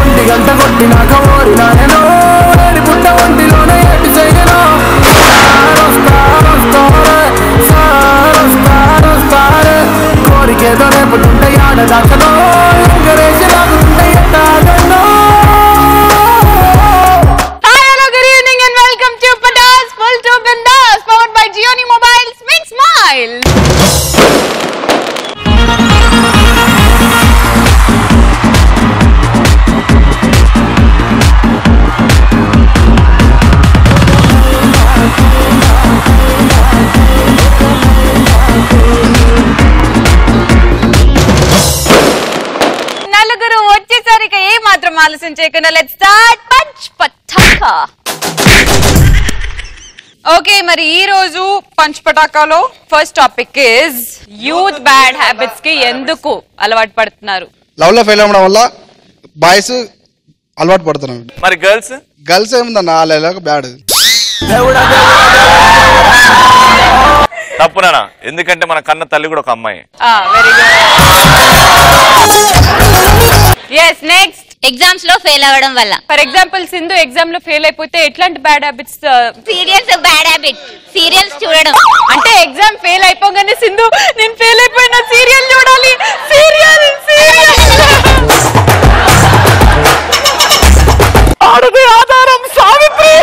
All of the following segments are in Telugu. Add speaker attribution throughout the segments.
Speaker 1: ఒంటి గంట కొట్టినాక ఓరినాయనో ఏడి పుట్ట ఒంటిలోనే ఏటి చేయను కోరికేదో రేపుతుంటే ఆడదాకనో ఎంకరేసి లాగుతుంటే ఎట్టాగనో.
Speaker 2: ఆలస్యం చేయకుండా let's start punch Pataka. Okay, మరి ఈ రోజు పంచ్ పటాకాలో first topic is youth bad habits కి ఎందుకు అలవాటు పడుతున్నారు.
Speaker 3: లవ్ లో ఫెయిల్ అవ్వడం వల్ల బాయ్స్ అలవాటు పడుతున్నారు.
Speaker 4: మరి గర్ల్స్
Speaker 3: ఏముందన్న వాళ్ళ బ్యాడ్
Speaker 4: తప్పునా? ఎందుకంటే మన కన్న తల్లి కూడా ఒక అమ్మాయి.
Speaker 2: Very good. yes next
Speaker 5: exams లో ఫెయిల్ అవ్వడం వల్ల.
Speaker 2: ఫర్ ఎగ్జాంపుల్ సింధు ఎగ్జామ్ లో ఫెయిల్ అయిపోతే ఎట్లాంటి bad habits?
Speaker 5: Serials bad habit. Serials చూడడం.
Speaker 2: అంటే ఎగ్జామ్ ఫెయిల్ అయిపోగానే సింధు నేను ఫెయిల్ అయిపోయినా సీరియల్ చూడాలి. సీరియల్ ఆడది ఆధారం సావిత్రి.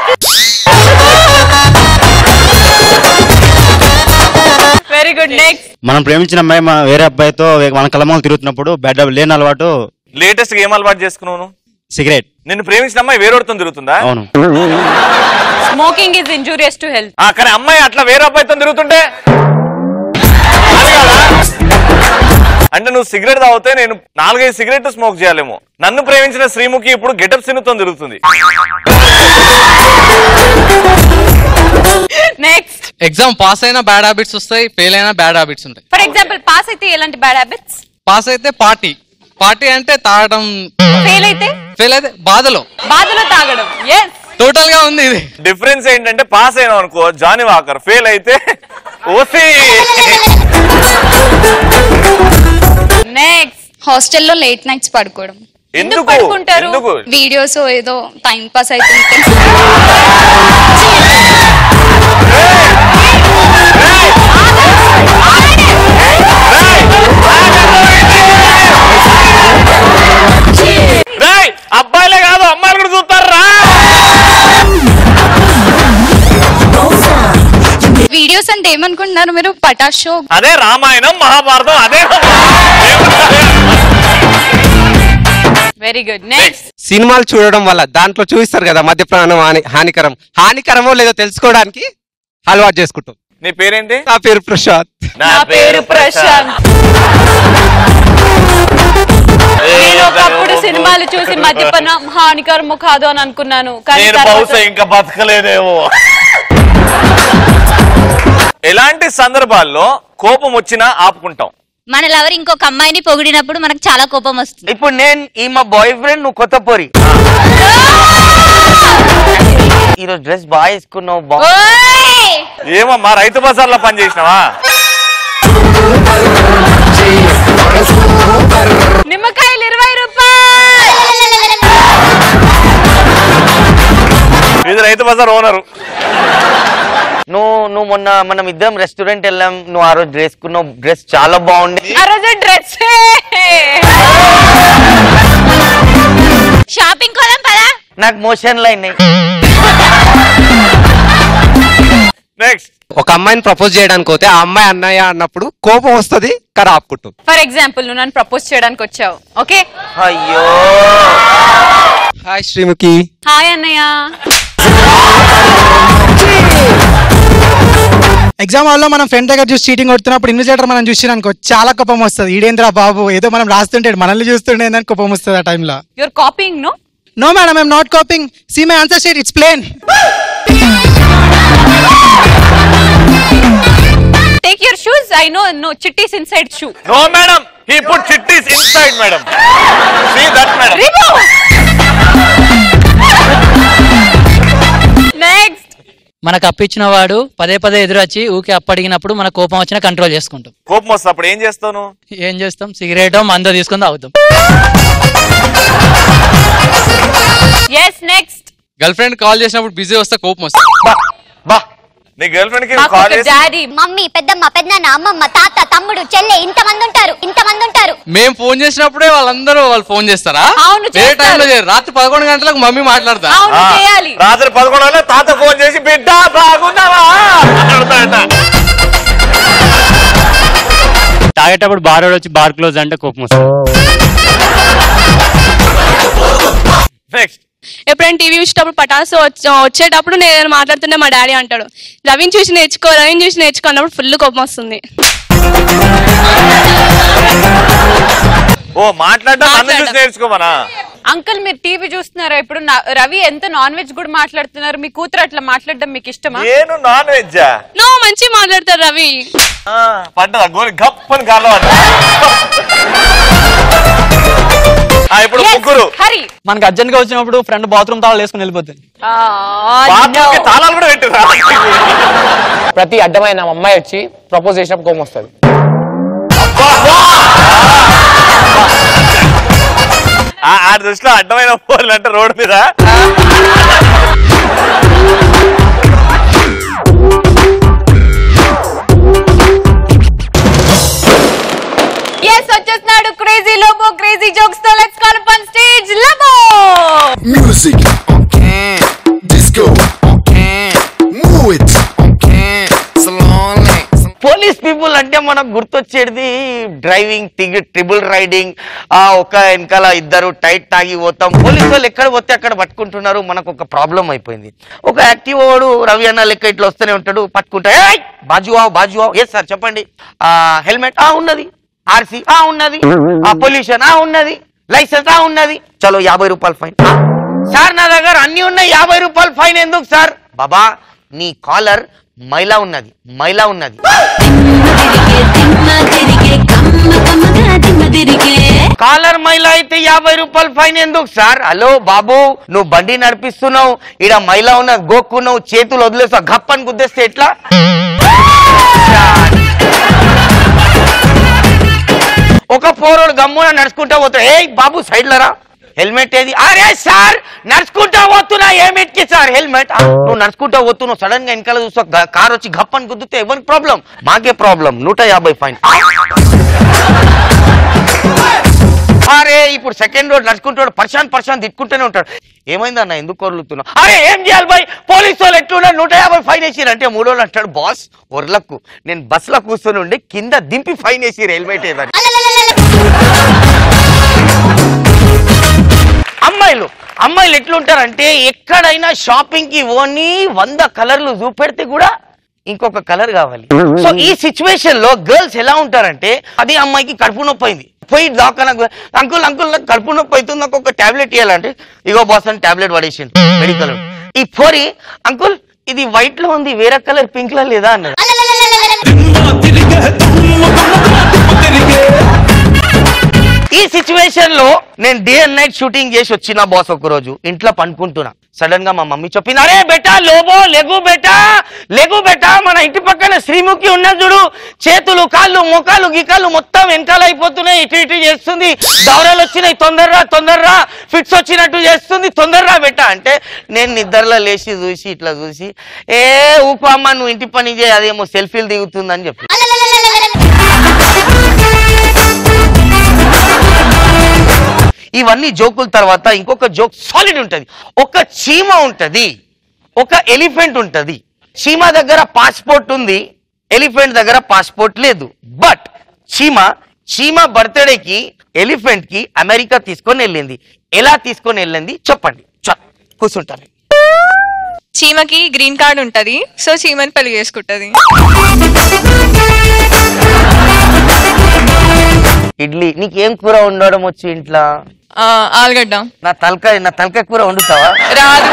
Speaker 2: Very good. నెక్స్ట్
Speaker 6: మనం ప్రేమించిన అమ్మాయి వేరే అబ్బాయితో మన కలమాలు తిరుగుతున్నప్పుడు బ్యాడ్ లేని అలవాటు.
Speaker 4: లేటెస్ట్ గా ఏం అలవాటు చేసుకున్నావు?
Speaker 6: సిగరెట్.
Speaker 4: నిన్ను ప్రేమించిన అమ్మాయి వేరేతో తిరుగుతుందా?
Speaker 6: అవును.
Speaker 2: Smoking is injurious to health.
Speaker 4: కానీ అమ్మాయి అట్లా వేరే అబ్బాయితో తిరుగుతుంటే అంటే నువ్వు సిగరెట్ తాగితే నేను 4-5 సిగరెట్ స్మోక్ చేయాలేమో. నన్ను ప్రేమించిన శ్రీముఖి ఇప్పుడు గెటప్ సిన్నుతో తిరుగుతుంది.
Speaker 2: నెక్స్ట్
Speaker 7: ఎగ్జామ్ పాస్ అయినా బ్యాడ్ హ్యాబిట్స్ వస్తాయి, ఫెయిల్ అయినా బ్యాడ్ హ్యాబిట్స్ ఉంటాయి.
Speaker 2: ఫర్ ఎగ్జాంపుల్ పాస్ అయితే ఎలాంటి బ్యాడ్ హ్యాబిట్స్?
Speaker 7: పాస్ అయితే పార్టీ అంటే తాగడం.
Speaker 2: ఫెయిల్ అయితే
Speaker 7: బాధలో
Speaker 2: తాగడం. yes
Speaker 7: టోటల్ గా ఉంది. ఇది
Speaker 4: డిఫరెన్స్ ఏంటంటే పాస్ అయినా అనుకో జానీ వాకర్, ఫెయిల్ అయితే ఓసీ.
Speaker 2: నెక్స్ట్
Speaker 8: హాస్టల్లో లేట్ నైట్స్ పడుకోవడం.
Speaker 2: ఎందుకు పడుకుంటారు?
Speaker 8: వీడియోస్ ఏదో టైం పాస్ అవుతుంటే.
Speaker 4: అబ్బాయిలే కాదు అమ్మాయిలు కూడా చూస్తారా?
Speaker 8: వీడియోస్ అంటే ఏమనుకుంటున్నారు మీరు? పటాష్ షో.
Speaker 4: అదే రామాయణం మహాభారతం అదే.
Speaker 2: Very good. నెక్స్ట్
Speaker 9: సినిమాలు చూడడం వల్ల దాంట్లో చూపిస్తారు కదా మద్యపానం హానికరమో లేదో తెలుసుకోవడానికి అలవాటు చేసుకుంటాం.
Speaker 4: నీ పేరేంటి?
Speaker 9: నా పేరు ప్రశాంత్.
Speaker 2: నా పేరు ప్రశాంత్. నేను ఒకప్పుడు సినిమాలు చూసి మద్యపానం హానికరము కాదు అని అనుకున్నాను, కానీ
Speaker 4: బహుశా ఇంకా బతకలేదేమో. ఎలాంటి సందర్భాల్లో కోపం వచ్చినా ఆపుకుంటాం?
Speaker 5: మన లవర్ ఇంకొక అమ్మాయిని పొగిడినప్పుడు మనకు చాలా కోపం వస్తుంది.
Speaker 10: ఇప్పుడు నేను ఈ మా బాయ్ ఫ్రెండ్, నువ్వు కొత్త పోరి ఈరోజు డ్రెస్ బాగా వేసుకున్నావు.
Speaker 4: ఏమమ్మా రైతు బజార్లో పని చేసినావా?
Speaker 2: నిమ్మకాయలు 20 రూపాయలు.
Speaker 4: ఇది రైతు బజార్ ఓనరు.
Speaker 10: నువ్వు మొన్న మనం ఇద్దరం రెస్టారెంట్ వెళ్ళాం, నువ్వు ఆ రోజు వేసుకున్నావు డ్రెస్ చాలా బాగుంది.
Speaker 2: ఆ రోజు డ్రెస్
Speaker 5: షాపింగ్ కోదాం పదా.
Speaker 10: నాకు మోషన్లు అయినాయి.
Speaker 4: నెక్స్ట్
Speaker 9: ఒక అమ్మాయిని ప్రపోజ్ చేయడానికి పోతే ఆ అమ్మాయి అన్నయ్య అన్నప్పుడు కోపం వస్తుంది, కానీ ఆపుకుంటాం.
Speaker 2: ఫర్ ఎగ్జాంపుల్ నువ్వు నన్ను ప్రపోజ్ చేయడానికి వచ్చావు, ఓకే?
Speaker 10: అయ్యో
Speaker 9: హాయ్ శ్రీముఖి.
Speaker 2: హాయ్ అన్నయ్య.
Speaker 11: ఎగ్జామ్ హాల్లో మనం ఫ్రెండ్ దగ్గర చూసి చీటింగ్ కొడుతున్నప్పుడు ఇన్విజిలేటర్ మనం చూసి అనుకో చాలా కోపం వస్తుంది. ఈడేంద్రా బాబు ఏదో మనం రాస్తుంటే మనల్ని చూస్తుండే అని కోపం వస్తుంది ఆ టైంలో.
Speaker 2: Your copying?
Speaker 11: No madam, I'm not copying. See my answer sheet, it's plain.
Speaker 2: Take your shoes. I know no chitties inside shoe.
Speaker 4: No madam, he put chitties inside madam. See that madam.
Speaker 2: Remove. Next.
Speaker 12: మనకు అప్పించిన వాడు పదే ఎదురొచ్చి ఊకే అప్పడిగినప్పుడు మన కోపం వచ్చినా కంట్రోల్ చేసుకుంటాం.
Speaker 4: కోపం వస్తే అప్పుడు ఏం చేస్తావు?
Speaker 12: ఏం చేస్తాం? సిగరెట్ మందో తీసుకొని తాగుతాం.
Speaker 7: గర్ల్ ఫ్రెండ్ కాల్ చేసినప్పుడు బిజీ వస్తే కోపం వస్తుంది.
Speaker 4: నీ గర్ల్ ఫ్రెండ్ కి
Speaker 2: నాకు
Speaker 4: కాల్
Speaker 2: ఒక
Speaker 4: చేసి
Speaker 2: డాడీ
Speaker 5: మమ్మీ పెద్దమ్మ పెద్దనాన్న అమ్మమ్మ తాత తమ్ముడు చెల్లె ఇంతమంది ఉంటారు
Speaker 7: మేము ఫోన్ చేసినప్పుడే వాళ్ళు ఫోన్ చేస్తారా?
Speaker 2: అవును,
Speaker 7: వేరే
Speaker 2: చేస్తారు.
Speaker 7: టైంలో చేయరు. రాత్రి 11 గంటలకు మమ్మీ మాట్లాడతా.
Speaker 2: అవును చేయాలి.
Speaker 4: రాత్రి 11 తాత ఫోన్ చేసి బిడ్డ బాగున్నావా మాట్లాడతాడట.
Speaker 6: తాగేటప్పుడు బార్ వచ్చి బార్ క్లోజ్ అంటే కోపం వస్తుంది.
Speaker 4: నెక్స్ట్
Speaker 8: ఎప్పుడైనా టీవీ చూసేటప్పుడు పటాసు వచ్చేటప్పుడు నేను ఏదైనా మాట్లాడుతుంటే మా డాడీ అంటాడు రవిని చూసి నేర్చుకో అన్నప్పుడు ఫుల్ కోపం వస్తుంది.
Speaker 4: ఓ మాట్లాడడం నన్ను చూసి నేర్చుకోమనా?
Speaker 2: అంకుల్ మీరు టీవీ చూస్తున్నారా ఇప్పుడు? రవి ఎంత నాన్ వెజ్ కూడా మాట్లాడుతున్నారు, మీ కూతురు అట్లా మాట్లాడడం మీకు ఇష్టమా?
Speaker 4: నేను నాన్ వెజ్జా?
Speaker 8: నో, మంచిగా మాట్లాడతారు రవి.
Speaker 4: పడ్డదా గోరి గప్పని కాలం అంట. ఇప్పుడు ముగ్గురు
Speaker 12: మనకి అర్జెంట్ గా వచ్చినప్పుడు ఫ్రెండ్ బాత్రూమ్ తాళాలు వేసుకుని వెళ్ళిపోతుంది.
Speaker 4: తాళాలు కూడా పెట్టిరా?
Speaker 13: ప్రతి అడ్డమైన అమ్మాయి వచ్చి ప్రపోజ్ చేసినప్పుడు కోపం వస్తుంది.
Speaker 4: ఆ దృష్టిలో అడ్డమైన ఫోన్లు అంటే రోడ్డు మీద
Speaker 2: వచ్చేస్తున్నాడు క్రేజీ లోబో. క్రేజీ జోక్స్ తో let's call up on stage Lobo.
Speaker 1: Music on can, disco on can, move it on can, salon length.
Speaker 10: Police people అంటే మనకు గుర్తొచ్చేది డ్రైవింగ్, ట్రిబుల్ రైడింగ్, ఒక వెనకాల ఇద్దరు టైట్ తాగి పోతాం. పోలీసు వాళ్ళు ఎక్కడ పోతే అక్కడ పట్టుకుంటున్నారు. మనకు ఒక ప్రాబ్లం అయిపోయింది. ఒక యాక్టివ్ వాడు రవి అన్న లెక్క ఇట్లా వస్తూనే ఉంటాడు, పట్టుకుంటా బాజువావు. ఎస్ సార్ చెప్పండి. హెల్మెట్ ఉన్నది, ఆర్సీ ఉన్నది, పొల్యూషన్ ఉన్నది, లైసెన్స్ ఉన్నది, చలో 50 రూపాయలు ఫైన్. సార్ నా దగ్గర అన్ని ఉన్నాయి, 50 రూపాయలు ఫైన్ ఎందుకు సార్? బాబా నీ కాలర్ మైలా ఉన్నది. కాలర్ మైలా అయితే 50 రూపాయలు ఫైన్ ఎందుకు సార్? హలో బాబు, నువ్వు బండి నడిపిస్తున్నావు, ఈడ మైలా ఉన్నది, గోక్కున్నావు, చేతులు వదిలేస్తావు, గప్పని గుద్దేస్తే ఎట్లా? ఒక పోరోడు గమ్మున నడుచుకుంటా పోతాడు, ఏ బాబు సైడ్ లరా, హెల్మెట్ ఏది? అరే సార్ నడుచుకుంటా పోతున్నా, ఏమిటికి సార్ హెల్మెట్? నువ్వు నడుచుకుంటా పోతున్నావు, సడన్ గా వెనకాల చూస్తా కార్ వచ్చి గప్పని గుద్దితే ఎవరికి ప్రాబ్లం? మాకే ప్రాబ్లం. 150 ఫైన్. అరే ఇప్పుడు సెకండ్ రోడ్ నడుచుకుంటాడు, పర్షాన్ తిట్టుకుంటూనే ఉంటాడు. ఏమైందన్న ఎందుకు కొరులుతున్నావు? అరే ఏం చేయాలి బాయ్, పోలీసు వాళ్ళు ఎట్లున్నారు, 150 ఫైన్ వేసిరు అంటే మూడోళ్ళు అంటాడు, బాస్ ఒర్లకు నేను బస్ లో కూర్చొని ఉండి కింద దింపి ఫైన్ వేసిరు హెల్మెట్ ఏదని. అమ్మాయిలు ఎట్లుంటారంటే ఎక్కడైనా షాపింగ్ కి ఓని 100 కలర్లు చూపెడితే కూడా ఇంకొక కలర్ కావాలి. సో ఈ సిచ్యువేషన్ లో గర్ల్స్ ఎలా ఉంటారంటే, అది అమ్మాయికి కడుపు నొప్పి అయింది, పోయి దాకా అంకుల్ నాకు కడుపు నొప్పి అవుతుంది, నాకు ఒక టాబ్లెట్ ఇవ్వాలంటే ఇగో బాస్ అని టాబ్లెట్ పడేసింది మెడికల్. ఈ పోరి అంకుల్ ఇది వైట్ లో ఉంది, వేరే కలర్ పింక్ లో లేదా అన్నది. ఈ సిచ్యువేషన్ లో నేను డే అండ్ నైట్ షూటింగ్ చేసి వచ్చిన బాస్. ఒక రోజు ఇంట్లో పండుకుంటున్నా, సడన్ గా మా మమ్మీ చెప్పింది, అరే బేటా లోబో లెగు బేటా మన ఇంటి పక్కన శ్రీముఖి ఉన్నది చూడు, చేతులు కాళ్ళు మొఖాలు గికాలు మొత్తం వెనకాల అయిపోతున్నాయి, ఇటు చేస్తుంది, దౌరాలు వచ్చినాయి, తొందరరా ఫిట్స్ వచ్చినట్టు చేస్తుంది, తొందరరా బేటా అంటే నేను నిద్రలో లేచి చూసి ఇట్లా చూసి, ఏ ఊపు అమ్మ నువ్వు ఇంటి పని చేయి, అదేమో సెల్ఫీలు దిగుతుందని చెప్పి. ఇవన్నీ జోకుల తర్వాత ఇంకొక జోక్ సాలిడ్ ఉంటది. ఒక చీమ ఉంటది, ఒక ఎలిఫెంట్ ఉంటది. చీమ దగ్గర పాస్పోర్ట్ ఉంది, ఎలిఫెంట్ దగ్గర పాస్పోర్ట్ లేదు. బట్ చీమ బర్త్డేకి ఎలిఫెంట్ కి అమెరికా తీసుకొని వెళ్ళింది. ఎలా తీసుకొని వెళ్ళింది చెప్పండి? కూర్చుంటారు.
Speaker 8: చీమకి గ్రీన్ కార్డ్ ఉంటది, సో చీమని పెళ్లి చేసుకుంటది.
Speaker 10: ఇడ్లీ నీకేం కూర ఉండడం వచ్చి ఇంట్లో?
Speaker 8: ఆలుగడ్డ.
Speaker 10: నా తలకాయ కూర వండుతావా?
Speaker 8: రాదు.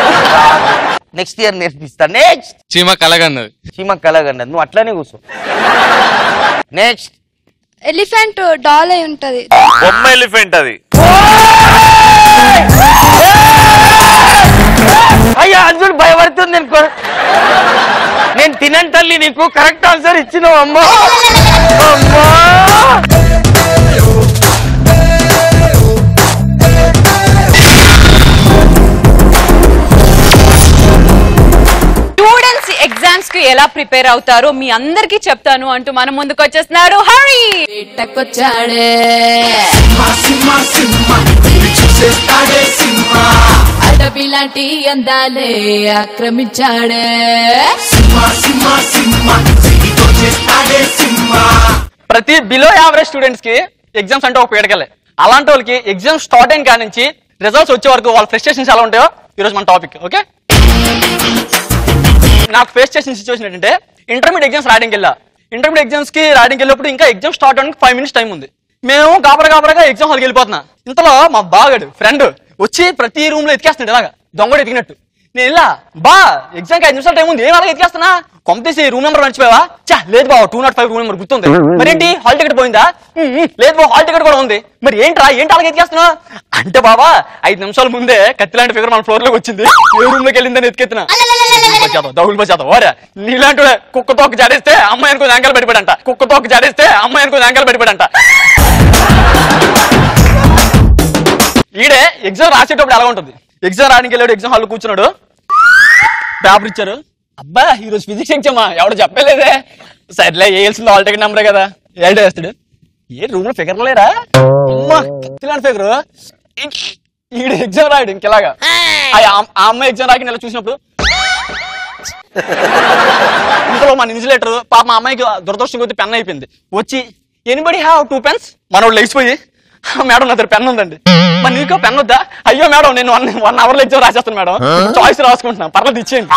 Speaker 10: నెక్స్ట్ ఇయర్ నేర్పిస్తా. నెక్స్ట్
Speaker 7: చీమ కలగన్నది, నువ్వు అట్లానే కూర్చో. నెక్స్ట్
Speaker 8: ఎలిఫెంట్ డాల్ అయి ఉంటది,
Speaker 4: బొమ్మ ఎలిఫెంట్ అది.
Speaker 10: అయ్యా అర్జున్ భయపడుతుంది, నేను తినండి తల్లి, నీకు కరెక్ట్ ఆన్సర్ ఇచ్చినావు అమ్మా.
Speaker 2: ఎలా ప్రిపేర్ అవుతారో మీ అందరికీ చెప్తాను అంటూ మన ముందుకు వచ్చేస్తున్నాడు హరి.
Speaker 14: అడవిలాంటి అందాలే ఆక్రమించాడే.
Speaker 13: ప్రతి బిలో యావరేజ్ స్టూడెంట్స్ కి ఎగ్జామ్స్ అంటే ఒక పీడకలే. అలాంటి వాళ్ళకి ఎగ్జామ్ స్టార్ట్ అయిన కాడి నుంచి రిజల్ట్స్ వచ్చే వరకు వాళ్ళ ఫ్రస్ట్రేషన్స్ ఎలా ఉంటాయో ఈరోజు మన టాపిక్. ఓకే, నాకు ఫేస్ చేసిన సిచ్యువేషన్ ఏంటంటే ఇంటర్మీడియట్ ఎగ్జామ్స్ రాయడానికి వెళ్ళా. ఇంటర్మీడియట్ ఎగ్జామ్స్ కి రాయడానికి వెళ్ళినప్పుడు ఇంకా ఎగ్జామ్ స్టార్ట్ అవడానికి 5 minutes టైం ఉంది. మేము గాబరగా ఎగ్జామ్ హాల్కి వెళ్ళిపోతున్నా. ఇంతలో మా బాగాడు ఫ్రెండ్ వచ్చి ప్రతి రూమ్ లో ఎతికేస్తున్నాడు, ఇలాగా దొంగడు ఎతికినట్టు. నేను ఇలా బా ఎగ్జామ్ 5 నిమిషాల టైం ఉంది, ఏం అలాగే ఎతికేస్తున్నా, కొంపతీసి రూమ్ నెంబర్ మర్చిపోయావా? చా లేదు బావ 205 రూమ్ నెంబర్ గుర్తుంది. మరేంటి హాల్ టికెట్ పోయిందా? లేదు బావ హాల్ టికెట్ కూడా ఉంది. మరి ఏంటి అలాగే ఎతికేస్తున్నా అంటే, బాబా 5 నిమిషాల ముందే కత్తి లాంటి ఫిగర్ మన ఫ్లోర్ లోకి వచ్చింది, ఏ రూమ్ లోకి వెళ్ళిందని ఎతికెత్తున్నా. దౌగులు బచాత వారా నీలాంటి కుక్కతో ఒక జాడేస్తే అమ్మాయి అనుకో యాంకలు పడిపోయాడంట. కుక్కతో ఒక జాడేస్తే అమ్మాయి అనుకో యాంకలు పడిపోయాడంట. ఈడే ఎగ్జామ్ రాసేటప్పుడు ఎలా ఉంటుంది, ఎగ్జామ్ రాయడానికి వెళ్ళాడు, ఎగ్జామ్ హాల్ కూర్చున్నాడు, పేపర్ ఇచ్చారు. అబ్బా ఈరోజు ఫిజిక్స్ ఎగ్జామా ఎవడు చెప్పలేదే, సర్లే వేయాల్సింది హాల్ టికెట్ నెంబరే కదా, ఏడు వేస్తాడు. ఏ రూమ్ లో ఫిగర్ లేరా అమ్మా కత్తిలాంటి ఫిగర్. ఈడు ఎగ్జామ్ రాయడు ఇంకెలాగా. ఆ అమ్మాయి ఎగ్జామ్ రాకి నెల చూసినప్పుడు ఇంట్లో మన ఇన్సులేటర్ పాప మా అమ్మాయికి దురదృష్టం కొద్ది పెన్ అయిపోయింది. వచ్చి ఎనీబడి హ్యావ్ 2 pens? మనోడు లేచిపోయి మేడం నా దగ్గర పెన్ ఉందండి. మరి నీకో పెన్ వద్దా? అయ్యో మేడం నేను 1 hour ఎగ్జామ్ రాసేస్తాను మేడం, చాయిస్ రాసుకుంటున్నాను, పర్లేదు ఇచ్చేయండి.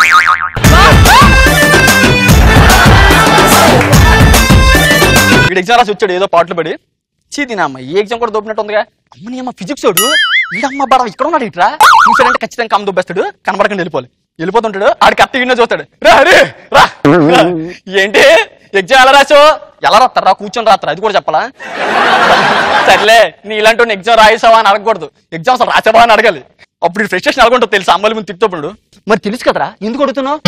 Speaker 13: వీడు ఎగ్జామ్ రాసి వచ్చాడు ఏదో పాటలు పడి, చీదినా అమ్మ ఈ ఎగ్జామ్ కూడా దొబ్బినట్టు ఉందిగా. అమ్మని అమ్మ ఫిజిక్స్ వాడు వీడమ్మ బడ ఇక్కడ ఉన్నాడు, ఇట్రా చూసాడంటే ఖచ్చితంగా కమ్మ దొబ్బేస్తాడు, కనబడకుండా వెళ్ళిపోతుంటాడు. ఆడు కత్తి గిన్నె చూస్తాడు, రా హరి రా. ఏంటి ఎగ్జామ్ ఎలా రాసావు? ఎలా రాస్తారా కూర్చొని రాస్తారా, అది కూడా చెప్పాలా? సర్లే నీ ఇలాంటి ఎగ్జామ్ రాసావా అని అడగకూడదు, ఎగ్జామ్స్ రాసావా అని అడగాలి. అప్పుడు ఫ్రస్ట్రేషన్ ఎలాగుంటుంది తెలుసు, అమ్మాయిల ముందు తిట్టుకున్నాడు. మరి తెలుసు కదరా ఎందుకు అడుగుతున్నావు?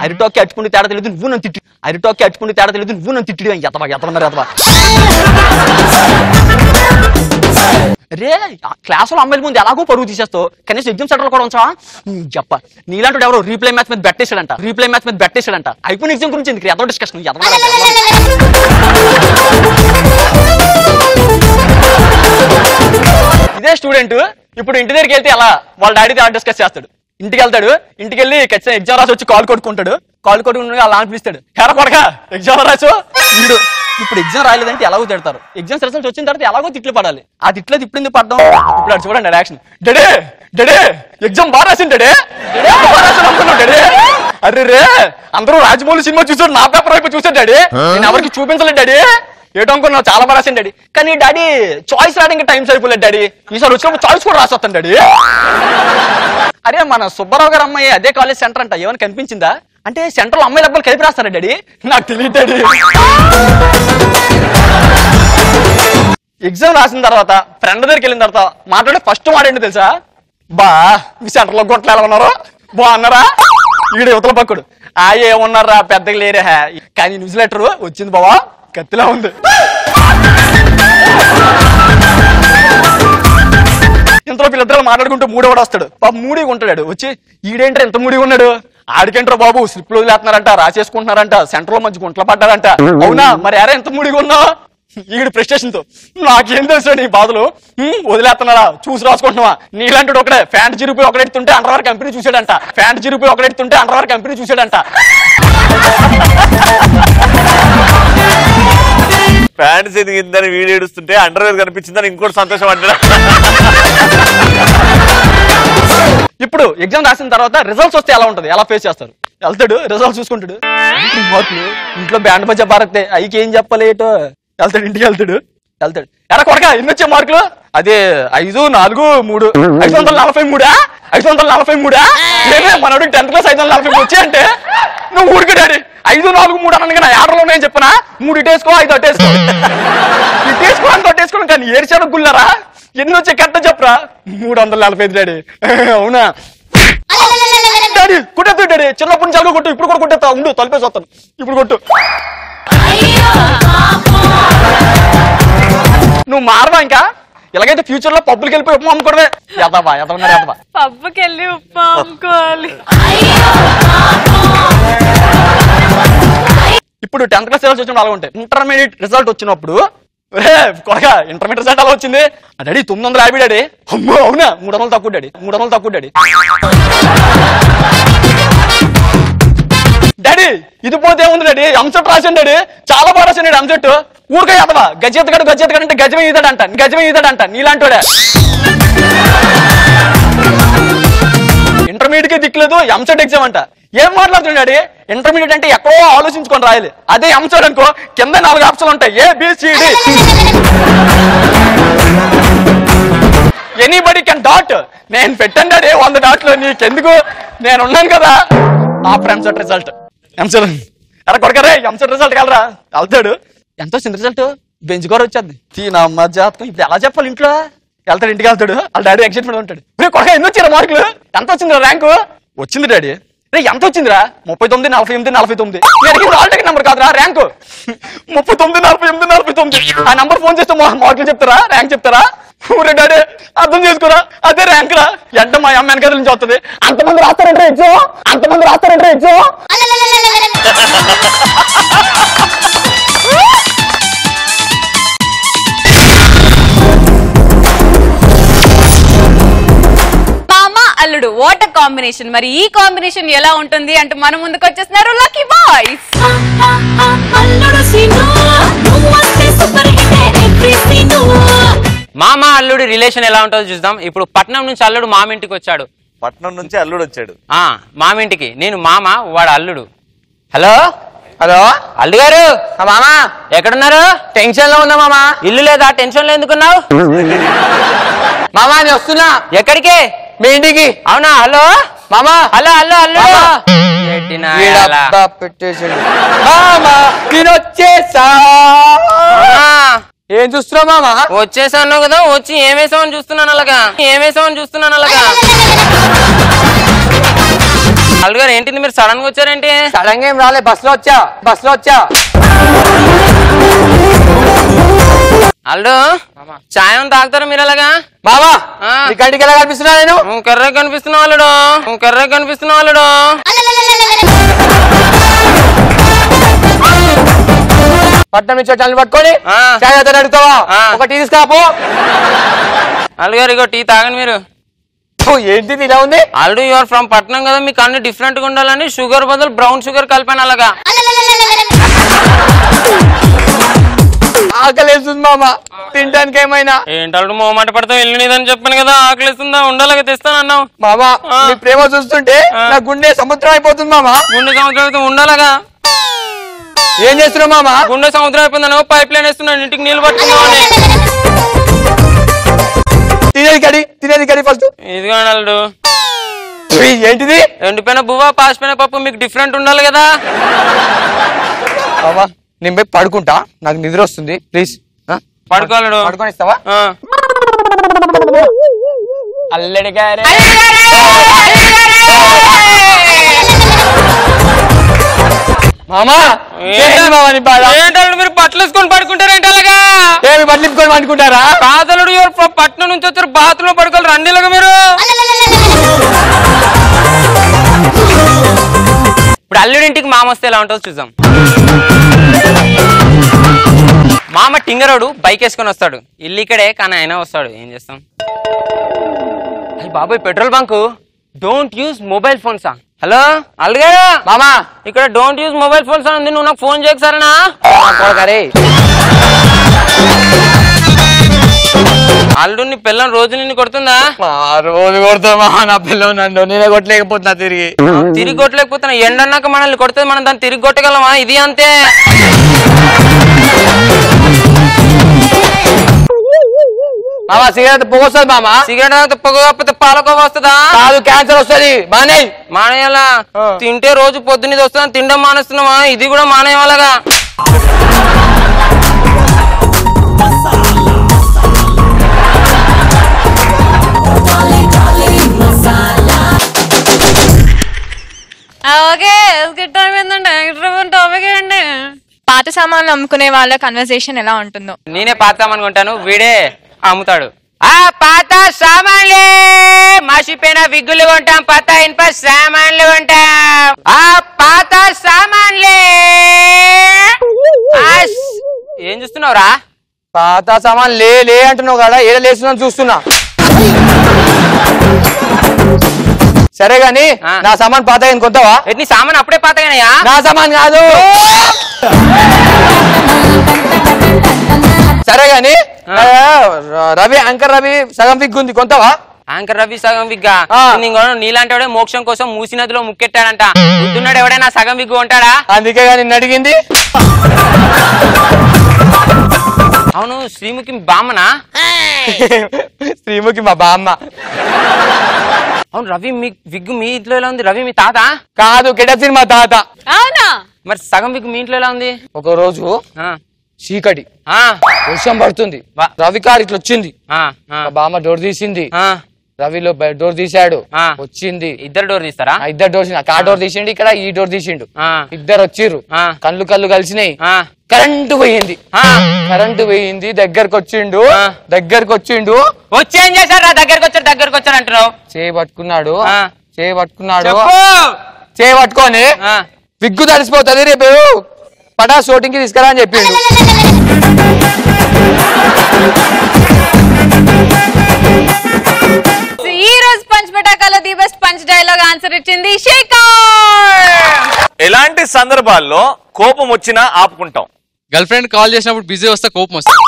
Speaker 13: అరిటాక్కి అట్టుకుంటే తేడా తెలియదు నువ్వు నన్ను తిట్టి, అరిటాక్కి అట్టుకుంటే తేడా తెలియదు నువ్వు నన్ను తిట్టి ఎతవా. రే క్లాసులో అమ్మాయిల ముందు ఎలాగో పరుగు తీసేస్తావు, కనీసం ఎగ్జామ్ సెంటర్ కూడా ఉంచావా? చెప్ప నీలాంటి ఎవరో రీప్లై మ్యాచ్ మీద బెట్టేసాడంట. అయిపోయిన ఎగ్జామ్ గురించి ఎందుకు ఎదో డిస్కషన్. ఇదే స్టూడెంట్ ఇప్పుడు ఇంటి దగ్గరికి వెళ్తే ఎలా వాళ్ళ డాడీతో ఎలా డిస్కస్ చేస్తాడు. ఇంటికి వెళ్తాడు, ఇంటికి వెళ్ళి ఖచ్చితంగా ఎగ్జామ్ రాసి వచ్చి కాల్ కొట్టుకుంటాడు, అలా అనిపిస్తాడు, హెరా కొడక ఎగ్జామ్ రాసు. వీడు ఇప్పుడు ఎగ్జామ్ రాలేదంటే ఎలాగో తిడతారు, ఎగ్జామ్స్ రిజల్ట్స్ వచ్చిన తర్వాత ఎలాగో తిట్లు పడాలి. ఆ తిట్లు తిప్పింది పడ్డం. ఇప్పుడు అది చూడండి యాక్షన్. డడే ఎగ్జామ్ బాగా రాసింది డడే అనుకున్నాడు డాడీ. అరే రే అందరూ రాజమౌళి సినిమా చూసాడు, నా పేపర్ వైపు చూసాడు డాడీ, నేను ఎవరికి చూపించలేదు డాడీ. ఏటనుకున్నావు చాలా బాగా రాసింది డాడీ, కానీ డాడీ చాయిస్ రాయడానికి టైం సరిపోలేదు డాడీ, ఈసారి వచ్చినప్పుడు చాయిస్ కూడా రాసొస్తాను డాడీ. అరే మన సుబ్బారావు గారు అమ్మాయి అదే కాలేజ్ సెంటర్ అంట, ఏమైనా కనిపించిందా? అంటే సెంట్రల్ అమ్మాయిల అబ్బాయిలు కలిపి రాస్తారా డాడీ? నాకు తెలియదు డాడీ. ఎగ్జామ్ రాసిన తర్వాత ఫ్రెండ్ దగ్గరికి వెళ్ళిన తర్వాత మాట్లాడే ఫస్ట్ మాట ఏంటి తెలుసా? బా మీ సెంటర్ లో గొట్టలు ఎలా ఉన్నారో బాగున్నారా? ఈడ యువతల పక్కడు ఏమున్నారా పెద్దగా లేరే, కానీ న్యూస్ లెటర్ వచ్చింది బావా కత్తిలా ఉంది. ఇంతలో వీళ్ళిద్దరు మాట్లాడుకుంటూ మూడోవాడు వస్తాడు, పాప మూడీగా ఉంటాడు. వచ్చి ఈడేంటారు ఎంత మూడీగా ఉన్నాడు? ఆడికేంటారో బాబు స్లిప్లు వదిలేస్తున్నారంట, రాసేసుకుంటున్నారంట, సెంటర్ లో మంచి గుంటలు పడ్డారంట. అవునా మరి ఎరా ఎంత మూడీగా ఉన్నావు? ఈడు ఫ్రస్ట్రేషన్ తో నాకేం తెలుసు నీ బాధలు, వదిలేస్తున్నారా చూసి రాసుకుంటున్నావా? నీలాంటి ఒకడే ఫ్యాంట్ చిరిపోయి ఒకడెడుతుంటే అండర్వేర్ కంపెనీ చూసాడంట,
Speaker 4: ఫ్యాంట్ ఎదిగిందని వీడియో ఏడుస్తుంటే అండర్వేర్ కనిపించిందని ఇంకోటి సంతోషం అంటాడు.
Speaker 13: ఇప్పుడు ఎగ్జామ్ రాసిన తర్వాత రిజల్ట్స్ వస్తే ఎలా ఉంటుంది, ఎలా ఫేస్ చేస్తారు? వెళ్తాడు రిజల్ట్స్ చూసుకుంటాడు, మార్కులు ఇంట్లో బ్యాండ్ బజా భారత్ అయ్యికి ఏం చెప్పలేటో వెళ్తాడు, ఇంటికి వెళ్తాడు ఎలా కొడక ఎన్ని వచ్చే మార్కులు? అదే 5, 4, 3 543. 543 ఏమే మనోడికి 10th క్లాస్ 543 వచ్చాయంటే నువ్వు ఊరికి డాడీ 5, 4, 3 అనగా నా ఆర్డర్లో ఉన్నాయని చెప్పనా? 3 ఇటేసుకో 5 అట్టేసుకో, ఇటేసుకో అంత అట్టేసుకోవడం కానీ ఏడ్చాడు గుళ్ళారా? ఎన్ని వచ్చే కట్ట చెప్పరా? 345 డాడీ. అవునా డాడీ కొట్టేస్తాడు డాడీ, చిన్నప్పటి నుంచి అలాగే కొట్టు, ఇప్పుడు కూడా కొట్టేస్తా ఉండు, తలిపేసి వస్తాను, ఇప్పుడు కొట్టు. నువ్వు మారవా ఇంకా? ఎలాగైతే ఫ్యూచర్ లో పబ్బులకి వెళ్ళిపోయి ఉప్మా అమ్ముకోవడమే. ఎదవా
Speaker 2: పబ్బుకి వెళ్ళి ఉప్మా అమ్ముకోవాలి.
Speaker 13: ఇప్పుడు 10th క్లాస్ రిజల్ట్స్ వచ్చినప్పుడు అలా ఉంటాయి. ఇంటర్మీడియట్ రిజల్ట్ వచ్చినప్పుడు కొడగా ఇంటర్మీడియట్ రిజల్ట్ అలా వచ్చింది డాడీ 950 డాడీ. అమ్మో అవునా 300 తక్కువ డాడీ. డాడీ ఇది పోతే ఉంది డాడీ. ఎంసెట్ రాసాను డాడీ, చాలా బాగా రాసాను డాడీ ఎంసెట్. ఊరికే ఎదవా గజెత్తగాడు అంటే గజమే ఈదాడంట నీలాంటోడే. ఇంటర్మీడియట్ కి దిక్కులేదు, ఎంసెట్ ఎగ్జామ్ అంట. ఏం మాట్లాడుతుంది డాడీ? ఇంటర్మీడియట్ అంటే ఎక్కడో ఆలోచించుకొని రాయాలి. అదే ఎంసెట్ అనుకో కింద 4 ఆప్షన్లు ఉంటాయి, ABCD. Anybody can dot. నేను పెట్టాను డాడీ 100 డాట్లు, నీకెందుకు, నేను ఉన్నాను కదా. ఆఫ్టర్ ఎంసెట్ రిజల్ట్ ఎంసెట్ అరే కొడకరే ఎంసెట్ రిజల్ట్ కలరా వెళ్తాడు. ఎంత వచ్చింది రిజల్ట్? బెంచ్ కూడా వచ్చేది. తీనమ్మ జాతకం ఇప్పుడు ఎలా చెప్పాలి? ఇంట్లో వెళ్తాడు, ఇంటికి వెళ్తాడు, వాళ్ళ డాడీ ఎక్సైట్మెంట్ ఉంటాడు. కొడక ఎన్ని వచ్చారా మార్కులు? ఎంత వచ్చింది ర్యాంకు? వచ్చింది డాడీ. రే ఎంత వచ్చిందిరా? 39, 48, 49. ఆల్రెడీ నెంబర్ కాదురా ర్యాంకు. 39, 48, 49. ఆ నెంబర్ ఫోన్ చేస్తే మార్కులు చెప్తారా, ర్యాంక్ చెప్తారా? ఊరే డాడీ అర్థం చేసుకోరా, అదే ర్యాంక్ రా. ఎంత మా అమ్మ వెనకాల నుంచి వస్తుంది. అంతమంది రాస్తారంటే ఎగ్జామ్.
Speaker 2: అల్లుడు వాట్ కాంబినేషన్. మరి ఈ కాంబినేషన్ ఎలా ఉంటుంది అంటే మన ముందుకు వచ్చేస్తున్నారు లక్కీ బాయ్స్.
Speaker 15: మామ అల్లుడి రిలేషన్ ఎలా ఉంటుందో చూద్దాం. ఇప్పుడు పట్నం నుంచి అల్లుడు మామింటికి వచ్చాడు.
Speaker 4: పట్నం నుంచి అల్లుడు వచ్చాడు
Speaker 15: మామింటికి. నేను మామ, వాడు అల్లుడు. హలో అల్లుడు గారు. మామ ఎక్కడున్నారు? టెన్షన్ లో ఉన్నా మామ. ఇల్లు లేదా? టెన్షన్ లో ఎందుకున్నావు? మామా నేను వస్తున్నా. ఎక్కడికి? మీ ఇంటికి. అవునా? హలో మామా. హలో అల్లుడు నేను వచ్చేసా. ఏం చూస్తున్నావు మామా? వచ్చేసాను కదా, వచ్చి ఏమేసామని చూస్తున్నాను అలాగా. అల్లుడు గారు ఏంటిది మీరు సడన్ గా వచ్చారేంటి? సడన్ గా ఏం రాలే, బస్ లో వచ్చా. అల్లుడు చాయం తాగుతారు మీరు అలాగా? బాబా కంటికి ఎలా కనిపిస్తున్నా? నేను కర్ర కనిపిస్తున్నావు అల్లుడు. పట్నం నుంచి వచ్చి పట్టుకొని చాయ్ అడుగుతావా? ఒక టీ తీసుకురాపో. అల్లుడు గారు ఇగో టీ తాగండి మీరు. ఏంటిది ఇలా ఉంది? అల్లుడు యువర్ ఫ్రమ్ పట్నం కదా, మీకు అన్ని డిఫరెంట్ గా ఉండాలని షుగర్ బదులు బ్రౌన్ షుగర్ కలిపాను అలాగా. ఆకలేస్తుంది మామ, తినడానికి ఏమైనా? ఏంటల్లుడు మొహమాట పడతావు? వెళ్ళినదని చెప్పాను కదా, ఆకలిస్తుందా? ఉండాలగా తెస్తాను అన్నావు. మామా మీ ప్రేమ చూస్తుంటే నా గుండె సముద్రం అయిపోతుంది మామా. గుండె సముద్రం అయితే ఉండాలగా. ఏం చేస్తున్నావు మామా? గుండె సముద్రం అయిపోయిందని పైప్ లైన్ వేస్తున్నాను, ఇంటికి నీళ్ళు పట్టుకున్నావు. తినేది కడి ఫస్ట్. ఇదిగో అల్లుడు. ఏంటిది? ఎండిపోయిన బువ్వ, పాసిపోయిన పప్పు, మీకు డిఫరెంట్ ఉండాలి కదా. బాబా నేను పోయి పడుకుంటా, నాకు నిద్ర వస్తుంది, ప్లీజ్ పడుకోవాలడు. పడుకొని ఇస్తావా? అల్లడి గారే మామా. ఏంటల్లుడు మీరు బట్టలు వేసుకొని పడుకుంటారేంటి అలాగా? ఏమి బట్టలు వేసుకొని పడుకుంటారా? కాదలుడు పట్నం నుంచి వచ్చారు, బాత్రూమ్ పడుకోవాలి, రండి ఇలాగా మీరు. ఇప్పుడు అల్లుడింటికి మామ వస్తే ఎలా ఉంటుందో చూద్దాం. మామ టింగరోడు బైక్ వేసుకొని వస్తాడు. ఇల్లు ఇక్కడే కానీ ఆయన వస్తాడు. ఏం చేస్తాం? అయ్యి బాబాయ్ petrol bunk. Don't use mobile phones. Hello అల్లుగారు. మామా ఇక్కడ డోంట్ యూజ్ మొబైల్ ఫోన్స్ అని ఉంది, నువ్వు నాకు ఫోన్ చేయకు సరేనా? అల్లుడు నీ పిల్లని రోజు నిన్ను కొడుతుందా? రోజు కొడుతున్నా నా పిల్లలు, నన్ను నేనే కొట్టలేకపోతున్నా. తిరిగి కొట్టలేకపోతున్నా. ఎండన్నాక మనల్ని కొడుతుంది, మనం దాన్ని తిరిగి కొట్టగలమా? ఇది అంతే. మామా సిగరెట్ పొగ వస్తుంది. మామా సిగరెట్ పొగ కాకపోతే పాలకోవ వస్తుందా? కాదు, క్యాన్సర్ వస్తుంది. మానేయాలా? తింటే రోజు పొద్దున్నది వస్తుందా? తినడం మానేస్తున్నావా? ఇది కూడా మానేయాలగా.
Speaker 8: పాత సామాన్లు అమ్ముకునే వాళ్ళ కన్వర్సేషన్ ఎలా ఉంటుందో?
Speaker 15: నేనే పాత సామాన్ కొంటాను, వీడే అమ్ముతాడు. ఆ పాత సామాన్లే మా పాసిపోయిన విగ్గులు కొంటాం, పాత ఇనుప సామాన్లు కొంటాం. ఆ పాత సామాన్లే ఏం చూస్తున్నావురా?
Speaker 13: పాత సామాన్ లే అంటున్నావు కదా, ఏడ లేస్తున్నాను చూస్తున్నా. సరే గాని నా సామాన్ పాత అయింది కొంటావా?
Speaker 15: నీ సామాన్ అప్పుడే పాతగానయా?
Speaker 13: నా సామాన్ కాదు. సరే గాని రవి యాంకర్ రవి సగం విగ్ ఉంది కొంటావా?
Speaker 15: యాంకర్ రవి సగం విగ్గా? నీలాంటి వాడే మోక్షం కోసం మూసి నదిలో ముక్కెట్టాడంట. బుద్ధున్నాడు ఎవడైనా సగం విగ్గు ఉంటాడా?
Speaker 13: అందుకే నిన్ను అడిగింది.
Speaker 15: అవును, శ్రీముఖి బామ్మనా?
Speaker 13: శ్రీముఖి మా బామ్మ.
Speaker 15: అవును, రవి మీ విగ్గు మీ ఇంట్లో ఎలా ఉంది? రవి మీ తాత
Speaker 13: కాదు, గెటప్ మా తాత.
Speaker 2: అవునా?
Speaker 15: మరి సగం విగ్గు మీ ఇంట్లో ఎలా ఉంది?
Speaker 13: ఒక రోజు చీకటి, వర్షం పడుతుంది, రవి కారు ఇట్లా వచ్చింది, బామ్మ డోర్ తీసింది, రవిలో డోర్ తీసాడు, వచ్చింది.
Speaker 15: ఇద్దరు డోర్ తీస్తారా?
Speaker 13: ఇద్దరు డోర్ ఆ డోర్ తీసిండు, ఇక్కడ ఈ డోర్ తీసిండు, ఇద్దరు వచ్చిర్రు, కళ్ళు కలిసినాయి, కరెంటు పోయింది. దగ్గరకు వచ్చిండు
Speaker 15: వచ్చి ఏం చేశారు? దగ్గరకు వచ్చారు అంటున్నావు.
Speaker 13: చేయబట్టుకున్నాడు చేయబట్టుకొని విగ్గు తడిసిపోతుంది, రేపు పటా షూటింగ్ కి తీసుకురా అని చెప్పిండు.
Speaker 2: ఈ రోజు పంచ్ పటాకాలో the best punch dialogue answer ఇచ్చింది శేఖర్.
Speaker 4: ఎలాంటి సందర్భాల్లో కోపం వచ్చినా ఆపుకుంటాం?
Speaker 7: గర్ల్ ఫ్రెండ్ కాల్ చేసినప్పుడు బిజీ వస్తే కోపం వస్తుంది.